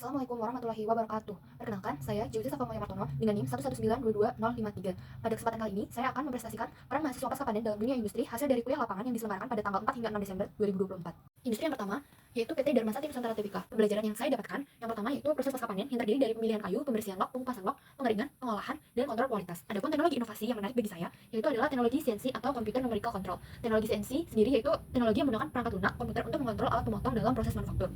Assalamualaikum warahmatullahi wabarakatuh. Perkenalkan, saya Jyoti Safamaya Martono dengan NIM 119222053. Pada kesempatan kali ini, saya akan mempresentasikan peran mahasiswa pasca panen dalam dunia industri hasil dari kuliah lapangan yang diselenggarakan pada tanggal 4 hingga 6 Desember 2024. Industri yang pertama yaitu PT Dharma Sakti Nusantara Tbk. Pembelajaran yang saya dapatkan yang pertama yaitu proses pasca panen yang terdiri dari pemilihan kayu, pembersihan log, pengupasan log, pengeringan, pengolahan, dan kontrol kualitas. Adapun teknologi inovasi yang menarik bagi saya yaitu adalah teknologi CNC atau Computer Numerical Control. Teknologi CNC sendiri yaitu teknologi yang menggunakan perangkat lunak komputer untuk mengontrol alat pemotong dalam proses manufaktur.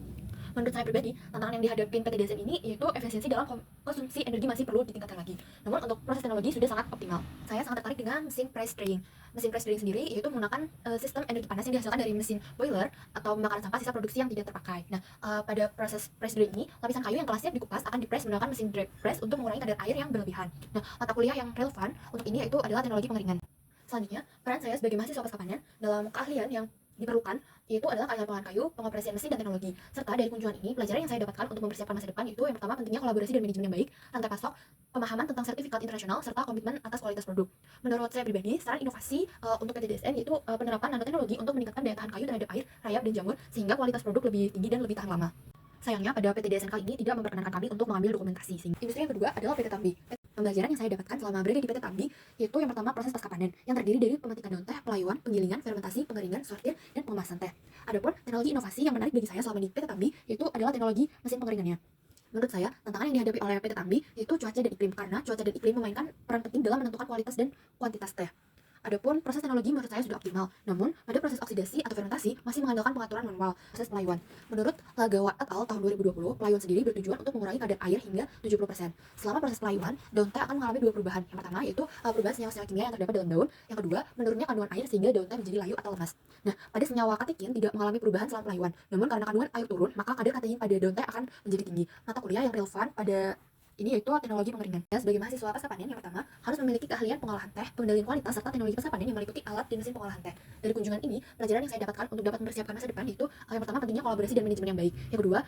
Menurut saya pribadi, tantangan yang dihadapi PT DSN ini yaitu efisiensi dalam konsumsi energi masih perlu ditingkatkan lagi. Namun untuk proses teknologi sudah sangat optimal. Saya sangat tertarik dengan mesin press drying. Mesin press drying sendiri yaitu menggunakan sistem energi panas yang dihasilkan dari mesin boiler atau pembakaran sampah sisa produksi yang tidak terpakai. Nah, pada proses press drying ini, lapisan kayu yang telah siap dikupas akan dipres menggunakan mesin drag press untuk mengurangi kadar air yang berlebihan. Nah, mata kuliah yang relevan untuk ini yaitu adalah teknologi pengeringan. Selanjutnya, peran saya sebagai mahasiswa pasca panen dalam keahlian yang diperlukan yaitu adalah keahlian pengolahan kayu, pengoperasian mesin, dan teknologi. Serta dari kunjungan ini, pelajaran yang saya dapatkan untuk mempersiapkan masa depan yaitu yang pertama pentingnya kolaborasi dan manajemen yang baik, rantai pasok, pemahaman tentang sertifikat internasional, serta komitmen atas kualitas produk. Menurut saya pribadi, saran inovasi untuk PT DSN yaitu penerapan nanoteknologi untuk meningkatkan daya tahan kayu terhadap air, rayap, dan jamur sehingga kualitas produk lebih tinggi dan lebih tahan lama. Sayangnya pada PT DSN kali ini tidak memperkenankan kami untuk mengambil dokumentasi. Industri yang kedua adalah PT Tambi. Pembelajaran yang saya dapatkan selama berada di PT Tambi yaitu yang pertama proses pasca panen yang terdiri dari pemetikan daun teh, pelayuan, penggilingan, fermentasi, pengeringan, sortir, dan pengemasan teh. Adapun teknologi inovasi yang menarik bagi saya selama di PT Tambi yaitu adalah teknologi mesin pengeringannya. Menurut saya, tantangan yang dihadapi oleh PT Tambi yaitu cuaca dan iklim karena cuaca dan iklim memainkan peran penting dalam menentukan kualitas dan kuantitas teh. Adapun proses teknologi menurut saya sudah optimal, namun pada proses oksidasi atau fermentasi masih mengandalkan pengaturan manual proses pelayuan. Menurut Lagawa et al. Tahun 2020, pelayuan sendiri bertujuan untuk mengurangi kadar air hingga 70%. Selama proses pelayuan, daun teh akan mengalami dua perubahan. Yang pertama yaitu perubahan senyawa-senyawa kimia yang terdapat dalam daun. Yang kedua, menurunnya kandungan air sehingga daun teh menjadi layu atau lemas. Nah, pada senyawa katekin tidak mengalami perubahan selama pelayuan. Namun karena kandungan air turun, maka kadar katekin pada daun teh akan menjadi tinggi. Mata kuliah yang relevan pada ini yaitu teknologi pengeringan. Ya, sebagai mahasiswa pasca panen yang pertama harus memiliki keahlian pengolahan teh, pengendalian kualitas, serta teknologi pasca panen yang meliputi alat dan mesin pengolahan teh. Dari kunjungan ini, pelajaran yang saya dapatkan untuk dapat mempersiapkan masa depan yaitu yang pertama pentingnya kolaborasi dan manajemen yang baik. Yang kedua,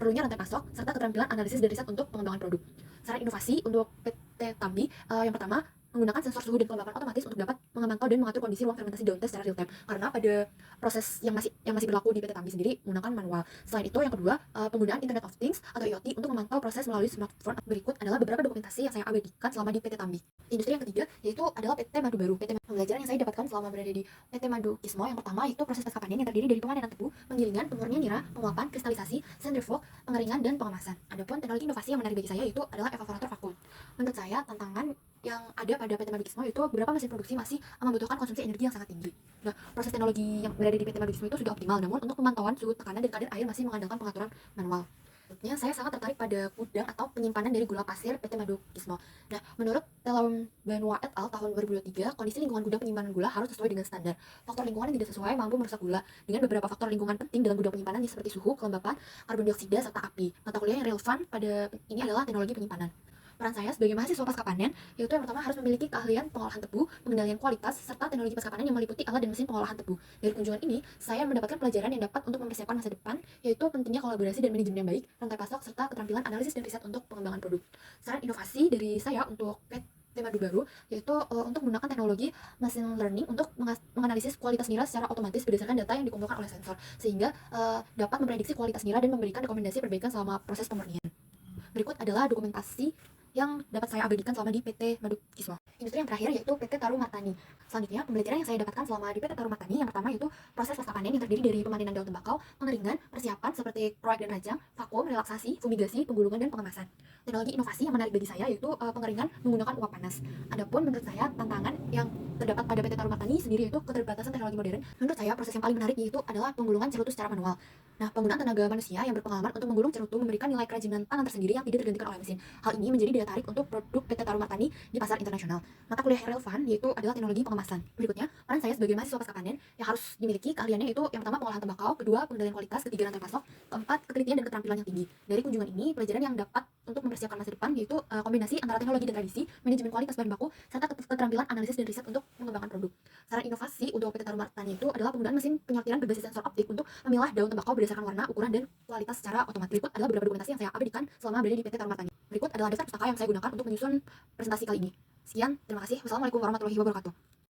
perlunya rantai pasok serta keterampilan analisis dan riset untuk pengembangan produk. Saran inovasi untuk PT Tambi yang pertama menggunakan sensor suhu dan kelembapan otomatis untuk dapat memantau dan mengatur kondisi ruang fermentasi daun teh secara real time. Karena pada proses yang masih berlaku di PT Tambi sendiri menggunakan manual. Selain itu, yang kedua, penggunaan Internet of Things atau IoT untuk memantau proses melalui smartphone. Berikut adalah beberapa dokumentasi yang saya abadikan selama di PT Tambi. Industri yang ketiga yaitu adalah PT Madu Baru. Pembelajaran yang saya dapatkan selama berada di PT Madu Kismo yang pertama yaitu proses pasca panen yang terdiri dari pemanenan tebu, penggilingan, pemurnian nira, penguapan, kristalisasi, centrifuge, pengeringan, dan pengemasan. Adapun teknologi inovasi yang menarik bagi saya yaitu adalah evaporator vakum. Menurut saya, tantangan yang ada pada PT Madu Kismo itu beberapa mesin produksi masih membutuhkan konsumsi energi yang sangat tinggi. Nah, proses teknologi yang berada di PT Madu Kismo itu sudah optimal, namun untuk pemantauan suhu tekanan dan kadar air masih mengandalkan pengaturan manual. Selanjutnya, saya sangat tertarik pada gudang atau penyimpanan dari gula pasir PT Madu Kismo. Nah, menurut Telom Benoit et al. Tahun 2023, kondisi lingkungan gudang penyimpanan gula harus sesuai dengan standar. Faktor lingkungan yang tidak sesuai mampu merusak gula. Dengan beberapa faktor lingkungan penting dalam gudang penyimpanan seperti suhu, kelembapan, karbon dioksida, serta api. Mata kuliah yang relevan pada ini adalah teknologi penyimpanan. Peran saya sebagai mahasiswa pasca panen yaitu yang pertama harus memiliki keahlian pengolahan tebu, pengendalian kualitas, serta teknologi pasca panen yang meliputi alat dan mesin pengolahan tebu. Dari kunjungan ini, saya mendapatkan pelajaran yang dapat untuk mempersiapkan masa depan, yaitu pentingnya kolaborasi dan manajemen yang baik, rantai pasok, serta keterampilan analisis dan riset untuk pengembangan produk. Saran inovasi dari saya untuk PT Madu Baru yaitu untuk menggunakan teknologi machine learning untuk menganalisis kualitas nira secara otomatis berdasarkan data yang dikumpulkan oleh sensor, sehingga dapat memprediksi kualitas nira dan memberikan rekomendasi perbaikan selama proses pemurnian. Berikut adalah dokumentasi yang dapat saya abadikan selama di PT Madu Kismo. Industri yang terakhir yaitu PT Tarum Martani. Selanjutnya, pembelajaran yang saya dapatkan selama di PT Tarum Martani yang pertama yaitu proses pasca panen yang terdiri dari pemanenan daun tembakau, pengeringan, persiapan seperti proyek dan rajang, vakum, relaksasi, fumigasi, penggulungan, dan pengemasan. Teknologi inovasi yang menarik bagi saya yaitu pengeringan menggunakan uap panas. Adapun menurut saya tantangan yang terdapat pada PT Tarum Martani sendiri yaitu keterbatasan teknologi modern. Menurut saya proses yang paling menarik yaitu adalah penggulungan cerutu secara manual. Nah, penggunaan tenaga manusia yang berpengalaman untuk menggulung cerutu memberikan nilai kerajinan tangan tersendiri yang tidak tergantikan oleh mesin. Hal ini menjadi daya tarik untuk produk PT Tarum Martani di pasar internasional. Mata kuliah yang relevan yaitu adalah teknologi pengemasan. Berikutnya, peran saya sebagai mahasiswa pasca panen yang harus dimiliki keahliannya yaitu yang pertama pengolahan tembakau, kedua pengendalian kualitas, ketiga rantai pasok, keempat ketelitian dan keterampilan yang tinggi. Dari kunjungan ini, pelajaran yang dapat untuk mempersiapkan masa depan yaitu kombinasi antara teknologi dan tradisi, manajemen kualitas bahan baku, serta keterampilan analisis dan riset untuk mengembangkan produk. Saran inovasi untuk PT Tarum Martani itu adalah penggunaan mesin penyortiran berbasis sensor optik untuk memilah daun tembakau berdasarkan warna, ukuran, dan kualitas secara otomatis. Berikut adalah beberapa dokumentasi yang saya abadikan selama berada di PT Tarum Martani. Berikut adalah daftar pustaka yang saya gunakan untuk menyusun presentasi kali ini. Sekian, terima kasih. Wassalamualaikum warahmatullahi wabarakatuh.